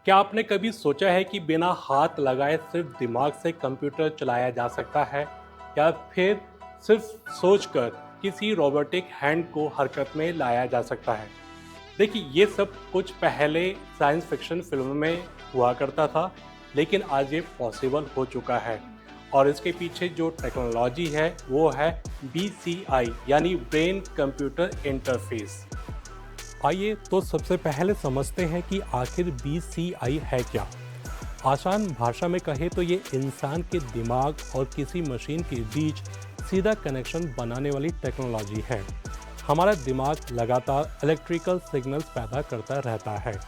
क्या आपने कभी सोचा है कि बिना हाथ लगाए सिर्फ दिमाग से कंप्यूटर चलाया जा सकता है या फिर सिर्फ सोचकर किसी रोबोटिक हैंड को हरकत में लाया जा सकता है? देखिए, ये सब कुछ पहले साइंस फिक्शन फिल्म में हुआ करता था, लेकिन आज ये पॉसिबल हो चुका है। और इसके पीछे जो टेक्नोलॉजी है वो है BCI यानी ब्रेन कंप्यूटर इंटरफेस। आइए तो सबसे पहले समझते हैं कि आखिर BCI है क्या। आसान भाषा में कहे तो ये इंसान के दिमाग और किसी मशीन के बीच सीधा कनेक्शन बनाने वाली टेक्नोलॉजी है। हमारा दिमाग लगातार इलेक्ट्रिकल सिग्नल्स पैदा करता रहता है।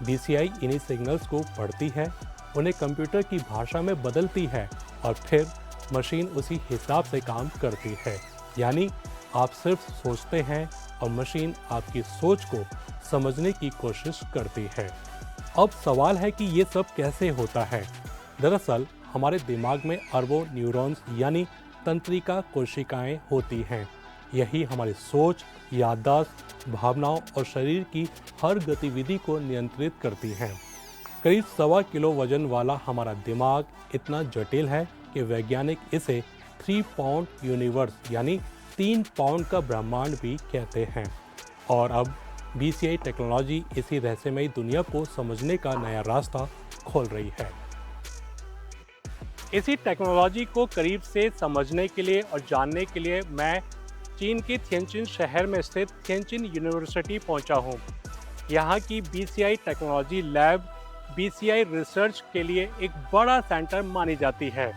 BCI इन्हीं सिग्नल्स को पढ़ती है, उन्हें कंप्यूटर की भाषा में बदलती है और फिर मशीन उसी हिसाब से काम करती है। यानी आप सिर्फ सोचते हैं और मशीन आपकी सोच को समझने की कोशिश करती है। अब सवाल है कि ये सब कैसे होता है। दरअसल हमारे दिमाग में अरबों न्यूरॉन्स यानी तंत्रिका कोशिकाएं होती हैं। यही हमारी सोच, याददाश्त, भावनाओं और शरीर की हर गतिविधि को नियंत्रित करती हैं। करीब 1.25 किलो वजन वाला हमारा दिमाग इतना जटिल है कि वैज्ञानिक इसे 3 पाउंड यूनिवर्स यानी 3 पाउंड का ब्रह्मांड भी कहते हैं। और अब BCI टेक्नोलॉजी इसी रहस्यमयी दुनिया को समझने का नया रास्ता खोल रही है। इसी टेक्नोलॉजी को करीब से समझने के लिए और जानने के लिए मैं चीन के थिएनचिन शहर में स्थित थिएनचिन यूनिवर्सिटी पहुंचा हूं। यहां की BCI technology lab BCI research के लिए एक बड़ा सेंटर मानी जाती है।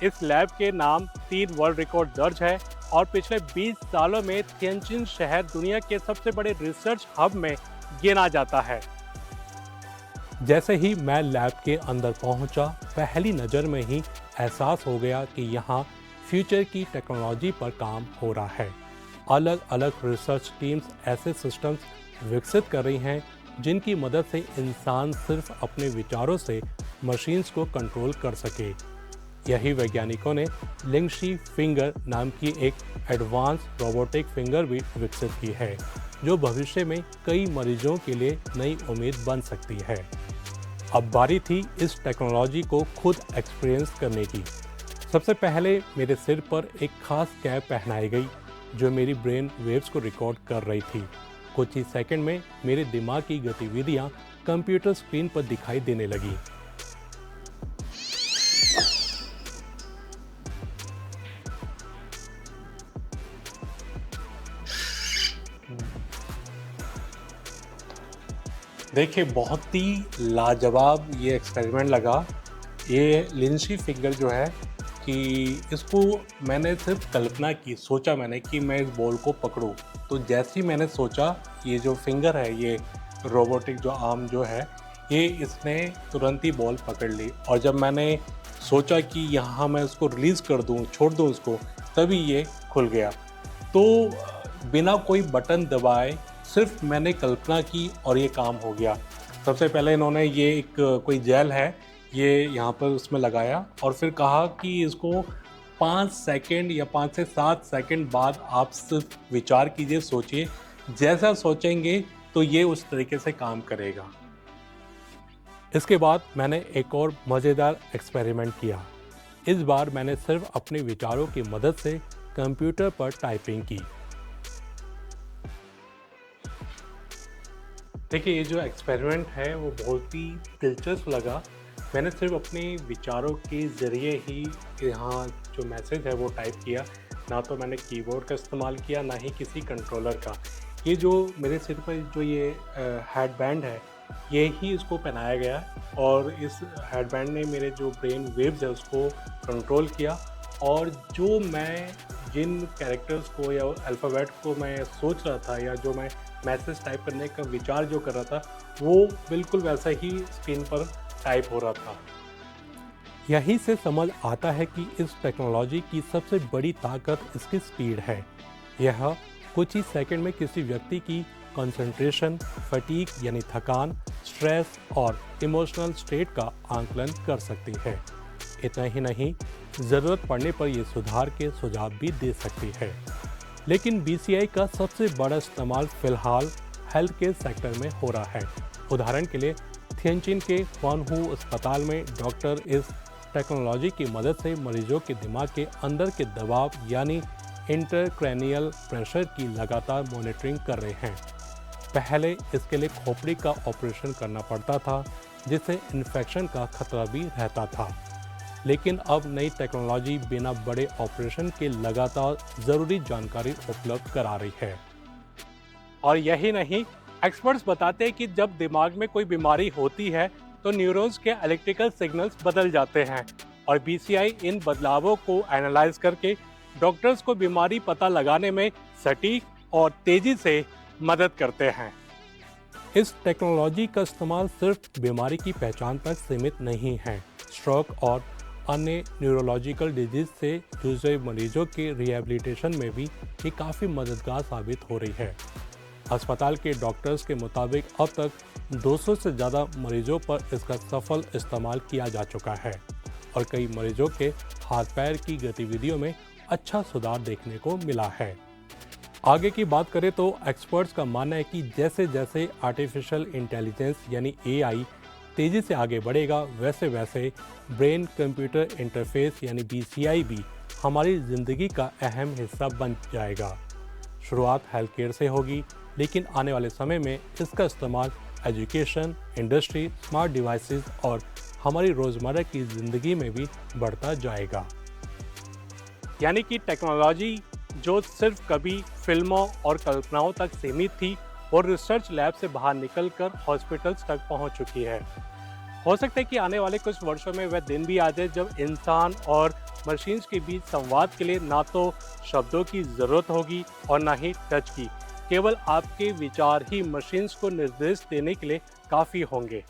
इस लैब के नाम 3 वर्ल्ड रिकॉर्ड दर्ज है और पिछले 20 सालों में थिएनचिन शहर दुनिया के सबसे बड़े रिसर्च हब में गिना जाता है। जैसे ही मैं लैब के अंदर पहुंचा, पहली नज़र में ही एहसास हो गया कि यहाँ फ्यूचर की टेक्नोलॉजी पर काम हो रहा है। अलग अलग रिसर्च टीम्स ऐसे सिस्टम्स विकसित कर रही हैं जिनकी मदद से इंसान सिर्फ अपने विचारों से मशीन्स को कंट्रोल कर सके। यही वैज्ञानिकों ने लिंगशी फिंगर नाम की एक एडवांस रोबोटिक फिंगर भी विकसित की है, जो भविष्य में कई मरीजों के लिए नई उम्मीद बन सकती है। अब बारी थी इस टेक्नोलॉजी को खुद एक्सपीरियंस करने की। सबसे पहले मेरे सिर पर एक खास कैप पहनाई गई जो मेरी ब्रेन वेव्स को रिकॉर्ड कर रही थी। कुछ ही सेकंड में मेरे दिमाग की गतिविधियां कंप्यूटर स्क्रीन पर दिखाई देने लगी। देखिए, बहुत ही लाजवाब ये एक्सपेरिमेंट लगा। ये लिंशी फिंगर जो है कि इसको मैंने सिर्फ कल्पना की, सोचा मैंने कि मैं इस बॉल को पकड़ूं। तो जैसे ही मैंने सोचा, ये जो फिंगर है, ये रोबोटिक जो आर्म जो है, ये इसने तुरंत ही बॉल पकड़ ली। और जब मैंने सोचा कि यहाँ मैं इसको रिलीज़ कर दूँ, छोड़ दूँ इसको, तभी ये खुल गया। तो बिना कोई बटन दबाए सिर्फ मैंने कल्पना की और ये काम हो गया। सबसे पहले इन्होंने ये एक कोई जेल है, ये यहाँ पर उसमें लगाया और फिर कहा कि इसको 5 सेकंड या 5 से 7 सेकंड बाद आप सिर्फ विचार कीजिए, सोचिए। जैसा सोचेंगे तो ये उस तरीके से काम करेगा। इसके बाद मैंने एक और मज़ेदार एक्सपेरिमेंट किया। इस बार मैंने सिर्फ अपने विचारों की मदद से कंप्यूटर पर टाइपिंग की। देखिए, ये जो एक्सपेरिमेंट है वो बहुत ही दिलचस्प लगा। मैंने सिर्फ अपने विचारों के ज़रिए ही यहाँ जो मैसेज है वो टाइप किया। ना तो मैंने कीबोर्ड का इस्तेमाल किया, ना ही किसी कंट्रोलर का। ये जो मेरे सिर पर जो ये हेडबैंड है, ये ही इसको पहनाया गया और इस हेडबैंड ने मेरे जो ब्रेन वेव्स है उसको कंट्रोल किया। और जो मैं जिन कैरेक्टर्स को या अल्फ़ाबेट को मैं सोच रहा था या जो मैं मैसेज टाइप करने का विचार जो कर रहा था, वो बिल्कुल वैसा ही स्क्रीन पर टाइप हो रहा था। यहीं से समझ आता है कि इस टेक्नोलॉजी की सबसे बड़ी ताकत इसकी स्पीड है। यह कुछ ही सेकंड में किसी व्यक्ति की कंसंट्रेशन, फटीग यानी थकान, स्ट्रेस और इमोशनल स्टेट का आंकलन कर सकती है। इतना ही नहीं, ज़रूरत पड़ने पर यह सुधार के सुझाव भी दे सकती है। लेकिन BCI का सबसे बड़ा इस्तेमाल फ़िलहाल हेल्थ केयर सेक्टर में हो रहा है। उदाहरण के लिए थिएंचिन के फनहू अस्पताल में डॉक्टर इस टेक्नोलॉजी की मदद से मरीजों के दिमाग के अंदर के दबाव यानी इंटरक्रैनियल प्रेशर की लगातार मॉनिटरिंग कर रहे हैं। पहले इसके लिए खोपड़ी का ऑपरेशन करना पड़ता था, जिससे इन्फेक्शन का खतरा भी रहता था। लेकिन अब नई टेक्नोलॉजी बिना बड़े ऑपरेशन के लगातार ज़रूरी जानकारी उपलब्ध करा रही है। और यही नहीं, एक्सपर्ट्स बताते हैं कि जब दिमाग में कोई बीमारी होती है तो न्यूरॉन्स के इलेक्ट्रिकल सिग्नल्स बदल जाते हैं और बीसीआई इन बदलावों को एनालाइज करके डॉक्टर्स को बीमारी पता लगाने में सटीक और तेजी से मदद करते हैं। इस टेक्नोलॉजी का इस्तेमाल सिर्फ बीमारी की पहचान तक सीमित नहीं है। स्ट्रोक और अन्य न्यूरोलॉजिकल डिजीज से जूझ रहे मरीजों के रिहैबिलिटेशन में भी ये काफ़ी मददगार साबित हो रही है। अस्पताल के डॉक्टर्स के मुताबिक अब तक 200 से ज़्यादा मरीजों पर इसका सफल इस्तेमाल किया जा चुका है और कई मरीजों के हाथ पैर की गतिविधियों में अच्छा सुधार देखने को मिला है। आगे की बात करें तो एक्सपर्ट्स का मानना है कि जैसे जैसे आर्टिफिशियल इंटेलिजेंस यानी एआई तेज़ी से आगे बढ़ेगा, वैसे वैसे ब्रेन कंप्यूटर इंटरफेस यानी बीसीआई भी हमारी ज़िंदगी का अहम हिस्सा बन जाएगा। शुरुआत हेल्थ केयर से होगी, लेकिन आने वाले समय में इसका इस्तेमाल एजुकेशन, इंडस्ट्री, स्मार्ट डिवाइसेस और हमारी रोज़मर्रा की ज़िंदगी में भी बढ़ता जाएगा। यानी कि टेक्नोलॉजी जो सिर्फ कभी फिल्मों और कल्पनाओं तक सीमित थी और रिसर्च लैब से बाहर निकलकर हॉस्पिटल्स तक पहुंच चुकी है। हो सकता है कि आने वाले कुछ वर्षों में वह दिन भी आ जाए जब इंसान और मशीन्स के बीच संवाद के लिए ना तो शब्दों की ज़रूरत होगी और ना ही टच की। केवल आपके विचार ही मशीन्स को निर्देश देने के लिए काफ़ी होंगे।